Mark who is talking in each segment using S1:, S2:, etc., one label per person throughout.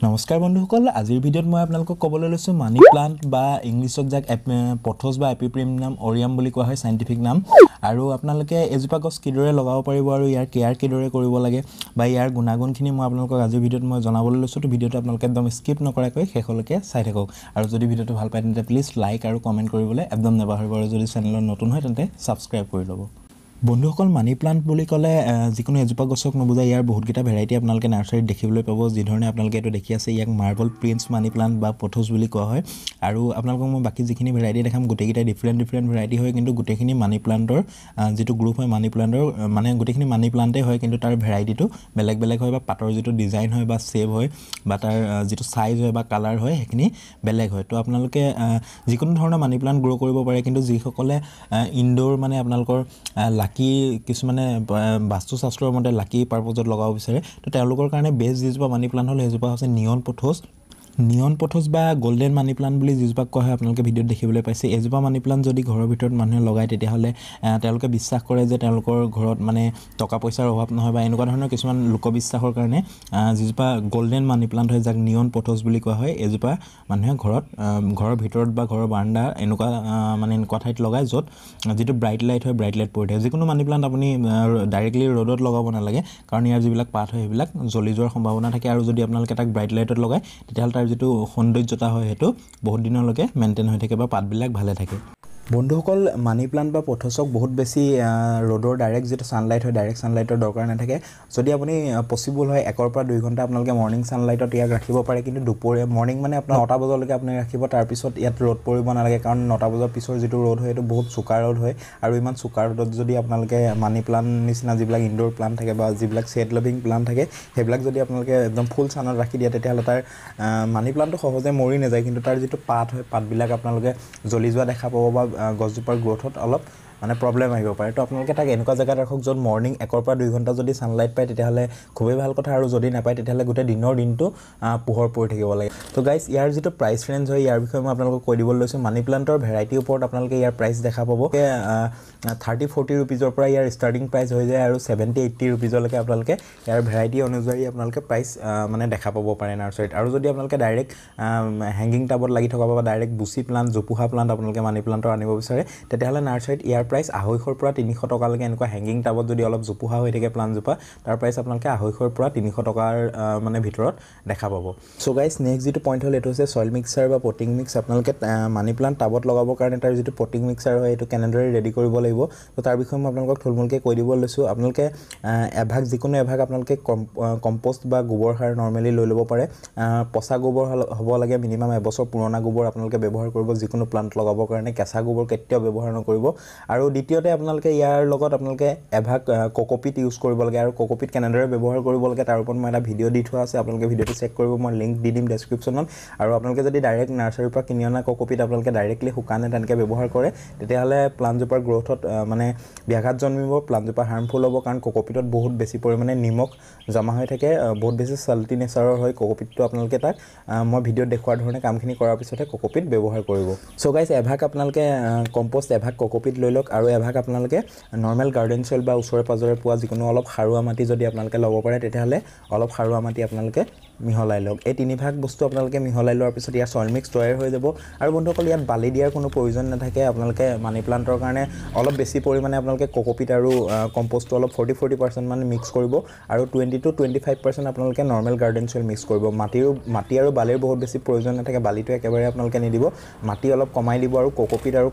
S1: নমস্কাৰ বন্ধুসকল আজিৰ ভিডিঅ'ত মই আপোনালোকক ক'বলৈ লৈছো মানি প্লান্ট বা ইংলিছত যাক পথছ বা এপিপ্ৰিমিয়াম অৰিয়াম বুলি কোৱা হয় সাইন্টিফিক নাম আৰু আপোনালোকে এজোপা গছ কিদৰে লগাব পাৰিব আৰু ইয়াৰ কেয়াৰ কিদৰে কৰিব লাগে বা ইয়াৰ গুণাগুণখিনি মই আপোনালোকক আজিৰ ভিডিঅ'ত মই জনাবলৈ লৈছো তো ভিডিঅ'টো আপোনালোকে একদম স্কিপ নকৰাকৈ শেষলৈকে চাই থাকক আৰু যদি ভিডিঅ'টো ভাল পায় তেন্তে প্লিজ লাইক আৰু কমেন্ট কৰিবলৈ একদম নাপাহৰিব আৰু যদি চেনেলত নতুন হয় তেন্তে সাবস্ক্ৰাইব কৰি ল'ব বন্ধুসকল মানি প্লান্ট বুলি ক'লে যিকোনো এজোপা গছক নবুজায় ইয়াৰ বহুতকেইটা ভেৰাইটি আপোনালোকে নাৰ্চাৰীত দেখিবলৈ পাব যি ধৰণে আপোনালোকে এটো দেখি আছে ইয়াক মাৰ্বল প্ৰিন্স মানি প্লান্ট বা পথছ বুলি কোৱা হয় আৰু আপোনালোকক মই বাকি যিখিনি ভেৰাইটি দেখাম গোটেইকেইটা ডিফাৰেন্ট ভেৰাইটি হয় কিন্তু গোটেইখিনি মানি প্লান্টৰ যেটো গ্ৰুপ হয় মানি প্লান্টৰ মানে গোটেইখিনি মানি প্লান্টে হয় কিন্তু তাৰ ভেৰাইটিটো বেলেগ বেলেগ হয় বা পাতৰ যেটো ডিজাইন হয় বা শেপ হয় বা তাৰ যেটো সাইজ হয় বা কালাৰ হয় হেখিনি বেলেগ হয় তো আপোনালোকে যিকোনো ধৰণৰ মানি প্লান্ট গ্ৰো কৰিব পাৰে কিন্তু যিসকলে ইনডোৰ মানে আপোনালোকৰ লাকি কিছুমানে বাস্তু শাস্ত্ৰৰ মতে লাকি পাৰপজত লগাব বিচাৰে তো তেওঁলোকৰ কাৰণে বেছ যিজোপা মানি প্লান্ট হল হেজোপা আছে নিয়ন পথছ বা গোল্ডেন মানি প্লান্ট বুলি যিজোপা কোৱা হয় আপোনালোকে ভিডিঅ'ত দেখিবলৈ পাইছে এজোপা মানি প্লান্ট যদি ঘৰৰ ভিতৰত মানুহে লগায় তেতিয়া হলে তেওঁলোকে বিশ্বাস কৰে যে তেওঁলোকৰ ঘৰত মানে টকা পইচাৰ অভাৱ নহয় বা এনেকুৱা ধৰণৰ কিছুমান লোকবিশ্বাসৰ কাৰণে যিজোপা গোল্ডেন মানি প্লান্ট হয় যাক নিয়ন পথছ বুলি কোৱা হয় এজোপা মানুহে ঘৰৰ ভিতৰত বা ঘৰৰ বাৰান্দা এনেকুৱা মানে এনেকুৱা ঠাইত লগায় য'ত যেটো ব্ৰাইট লাইট পৰি থাকে যিকোনো মানি প্লান্ট আপুনি ডাইৰেক্টলি ৰ'দত লগাব নালাগে কাৰণ ইয়াৰ যিবিলাক পাত হয় সেইবিলাক জ্বলি যোৱাৰ সম্ভাৱনা থাকে আৰু যদি আপোনালোকে তাক ব্ৰাইট লাইটত লগায় তেতিয়া তাৰ যেটো সৌন্দৰ্যতা হয় হেতু বহুত দিনলৈকে মেইনটেইন হৈ থাকে বা পাতবিলাক ভালে থাকে বন্ধুসকল মানি প্লান্ট বা পথছক বহুত বেছি ৰ'দৰ ডাইৰেক্ট যেটো সানলাইট হয় ডাইৰেক্ট সানলাইটৰ দৰকাৰ নাথাকে যদি আপুনি পসিবল হয় 1 পৰা 2 ঘণ্টা আপোনালোকে মৰ্নিং সানলাইটত ইয়াক ৰাখিব পাৰে কিন্তু দুপৰীয়া মৰ্নিং মানে আপোনাৰ 9টা বজালৈকে আপুনি ৰাখিব তাৰ পিছত ইয়াত ৰ'দ পৰিব নালাগে কাৰণ 9টা বজাৰ পিছৰ যেটো ৰ'দ হয় এটো বহুত চুকা ৰ'দ হয় আৰু ইমান চুকা ৰ'দত যদি আপোনালোকে মানি প্লান্ট নিচিনা যিবিলাক ইনডোৰ প্লান্ট থাকে বা যিবিলাক শেড লাভিং প্লান্ট থাকে হেবিলাক যদি আপোনালোকে একদম ফুল সানত ৰাখি দিয়া তেতিয়া হলে তাৰ মানি প্লান্টটো সহজে মৰি নাযায় কিন্তু তাৰ যেটো পাত হয় পাতবিলাক আপোনালোকে জ্বলি যোৱা দেখা পাব বা গছজোপাৰ গ্ৰোথত অলপ মানে প্ৰবলেম আহিব পাৰে তো আপোনালোকে তাক এনেকুৱা জায়গাত ৰাখক য'ত মৰ্নিং 1 পৰা 2 ঘণ্টা যদি সানলাইট পায় তেতিয়া হলে খুবেই ভাল কথা আৰু যদি নাপায় তেতিয়া হলে গোটেই দিনৰ দিনটো পোহৰ পৰি থাকিব লাগে তো গাইস ইয়াৰ যেটো প্ৰাইস ৰেঞ্জ হয় ইয়াৰ বিষয়ে মই আপোনালোকক কৈ দিবলৈ লৈছো মানি প্লান্টৰ ভেৰাইটি ওপৰত আপোনালোকে ইয়াৰ প্ৰাইস দেখা পাব 30-40 रुपीजৰ পৰা ইয়াৰ ষ্টাৰ্টিং প্ৰাইস হৈ যায় আৰু 70-80 रुपीजলৈকে আপোনালোকে ইয়াৰ ভেৰাইটি অনুযায়ী আপোনালোকে প্ৰাইস মানে দেখা পাব পাৰে নাৰ্চাৰীত আৰু যদি আপোনালোকে ডাইৰেক্ট হ্যাঙ্গিং টাবত লাগি থকা বা ডাইৰেক্ট বুচি প্লান্ট জোপোহা প্লান্ট আপোনালোকে মানি প্লান্টৰ আনিব বিচাৰে তেতিয়াহলে নাৰ্চাৰীত ইয়াৰ প্ৰাইস 250 পৰা 300 টকালৈকে এনেকুৱা হ্যাঙ্গিং টাবত যদি অলপ জোপোহা হৈ থাকে প্লান্ট জোপা তাৰ প্ৰাইস আপোনালোকে 250 পৰা 300 টকাৰ মানে ভিতৰত দেখা পাব সো গাইস নেক্সট যেটো পইণ্ট হল এটো হৈছে সয়েল মিক্সাৰ বা পটিং মিক্স আপোনালোকে মানি প্লান্ট টাবত লগাবৰ কাৰণে তাৰ যেটো পটিং মিক্সাৰ হয় এটো কেনেদৰে ৰেডি কৰিব লাগিব তো তাৰ বিষয়ে মই আপোনালোকক থুলমুলকে কৈ দিব লৈছো আপোনালোকে এভাগ যিকোনো এভাগ আপোনালোকে কম্পোষ্ট বা গোবৰ সাৰ নৰমালি লৈ ল'ব পাৰে পচা গোবৰ হ'ব লাগে মিনিমাম এবছৰ পুৰণা গোবৰ আপোনালোকে ব্যৱহাৰ কৰিব যিকোনো প্লান্ট লগাবৰ কাৰণে কেঁচা গোবৰ কেতিয়াও ব্যৱহাৰ নকৰিব আৰু দ্বিতীয়তে আপোনালোকে ইয়াৰ লগত আপোনালোকে এভাগ কোকোপিট ইউজ কৰিব লাগে আৰু কোকোপিট কেনেদৰে ব্যৱহাৰ কৰিব লাগে তাৰ ওপৰত মই এটা ভিডিও দি থোৱা আছে আপোনালোকে ভিডিওটো চেক কৰিব মই লিংক দি দিম ডেসক্ৰিপচনত আৰু আপোনালোকে যদি ডাইৰেক্ট নাৰ্চাৰীৰ পৰা কিনি অনা কোকোপিট আপোনালোকে ডাইৰেক্টলি শুকানে তেনেকৈ ব্যৱহাৰ কৰে তেতিয়াহলে প্লান্ট জোপাৰ গ্ৰোথত মানে ব্যাঘাত জন্মিব প্লান্ট জোপা হাৰ্মফুল হ'ব কাৰণ কোকোপিটত বহুত বেছি পৰিমাণে নিমখ জমা হৈ থাকে বহুত বেছি সাল্টি নেচাৰৰ হয় কোকোপিটটো আপোনালোকে তাক মই ভিডিওত দেখুৱাৰ ধৰণে কামখিনি কৰাৰ পিছতে কোকোপিট ব্যৱহাৰ কৰিব সো গাইস এভাগ আপোনালোকে কম্পোষ্ট এভাগ কোকোপিট লৈ লওক আৰু এভাগ আপোনালোকে নৰ্মেল গাৰ্ডেন সয়েল বা ওচৰে পাজৰে পোৱা যিকোনো অলপ সাৰুৱা মাটি যদি আপোনালোকে ল'ব পাৰে তেতিয়াহলে অলপ সাৰুৱা মাটি আপোনালোকে মিহলাই লওক এই তিনি ভাগ বস্তু আপোনালোকে মিহলাই লোৱাৰ পিছত ইয়াৰ সয়েল মিক্স তৈয়াৰ হৈ যাব আৰু বন্ধুসকল ইয়াত বালি দিয়াৰ কোনো প্ৰয়োজন নাথাকে আপোনালোকে মানি প্লান্টৰ কাৰণে অলপ বেছি পৰিমাণে আপোনালোকে কোকোপিট আৰু কম্পোষ্টটো অলপ 40% মানে মিক্স কৰিব আৰু 20-25% আপোনালোকে নৰ্মেল গাৰ্ডেন সয়েল মিক্স কৰিব মাটি আৰু বালিৰ বহুত বেছি প্ৰয়োজন নাথাকে বালিটো একেবাৰে আপোনালোকে নিদিব মাটি অলপ কমাই দিব আৰু কোকোপিট আৰু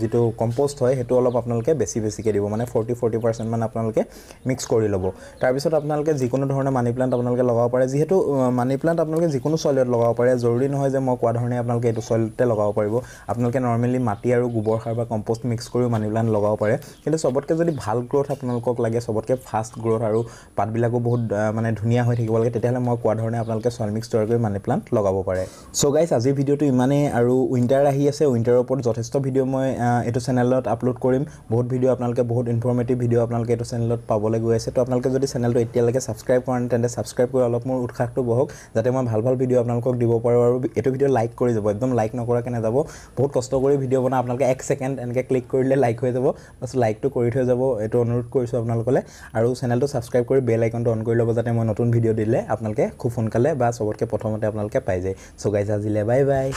S1: যেটো কম্পোষ্ট হয় হেতু অলপ আপোনালোকে বেছিকে দিব মানে 40% মানে আপোনালোকে মিক্স কৰি ল'ব তাৰ পিছত আপোনালোকে যিকোনো ধৰণৰ মানি প্লান্ট আপোনালোকে লগাব পাৰে যেহেতু মানি প্লান্ট আপোনালোকে যিকোনো সয়েলত লগাব পাৰে জৰুৰী নহয় যে মই কোৱা ধৰণে আপোনালোকে এটো সয়েলতে লগাব পাৰিব আপোনালোকে নৰমালি মাটি আৰু গোবৰ সাৰ বা কম্পোষ্ট মিক্স কৰি মানি প্লান্ট লগাব পাৰে কিন্তু সবতকে যদি ভাল গ্ৰোথ আপোনালোকক লাগে সবতকে ফাষ্ট গ্ৰোথ আৰু পাতবিলাকো বহুত মানে ধুনিয়া হৈ থাকিব লাগে তেতিয়াহলে মই কোৱা ধৰণে আপোনালোকে সয়েল মিক্স তৈয়াৰ কৰি মানি প্লান্ট লগাব পাৰে সো গাইস আজিৰ ভিডিওটো ইমানে আৰু উইন্টাৰ আহি আছে উইন্টাৰৰ ওপৰত যথেষ্ট ভিডিও মই এটো চেনেলত আপলোড কৰিম বহুত ভিডিও আপোনালোকে বহুত ইনফৰমেটিভ ভিডিও আপোনালোকে এটো চেনেলত পাবলৈ গৈ আছে তো আপোনালোকে যদি চেনেলটো এতিয়ালৈকে সাবস্ক্ৰাইব কৰা নাই তেন্তে সাবস্ক্ৰাইব কৰি অলপ মোৰ উৎসাহ উৎসাহটো বহক যাতে মই ভাল ভাল ভিডিঅ' আপোনালোকক দিব পাৰোঁ আৰু এইটো ভিডিঅ' লাইক কৰি যাব একদম লাইক নকৰাকৈ নাযাব বহুত কষ্ট কৰি ভিডিঅ' বনাওঁ আপোনালোকে 1 ছেকেণ্ড এনেকৈ ক্লিক কৰিলে লাইক হৈ যাব বাছ লাইকটো কৰি থৈ যাব এইটো অনুৰোধ কৰিছোঁ আপোনালোকলৈ আৰু চেনেলটো ছাবস্ক্ৰাইব কৰি বেল আইকনটো অন কৰি ল'ব যাতে মই নতুন ভিডিঅ' দিলে আপোনালোকে খুব সোনকালে বা চবতকৈ প্ৰথমতে আপোনালোকে পাই যায় চ' গাইজ আজিলে বাই বাই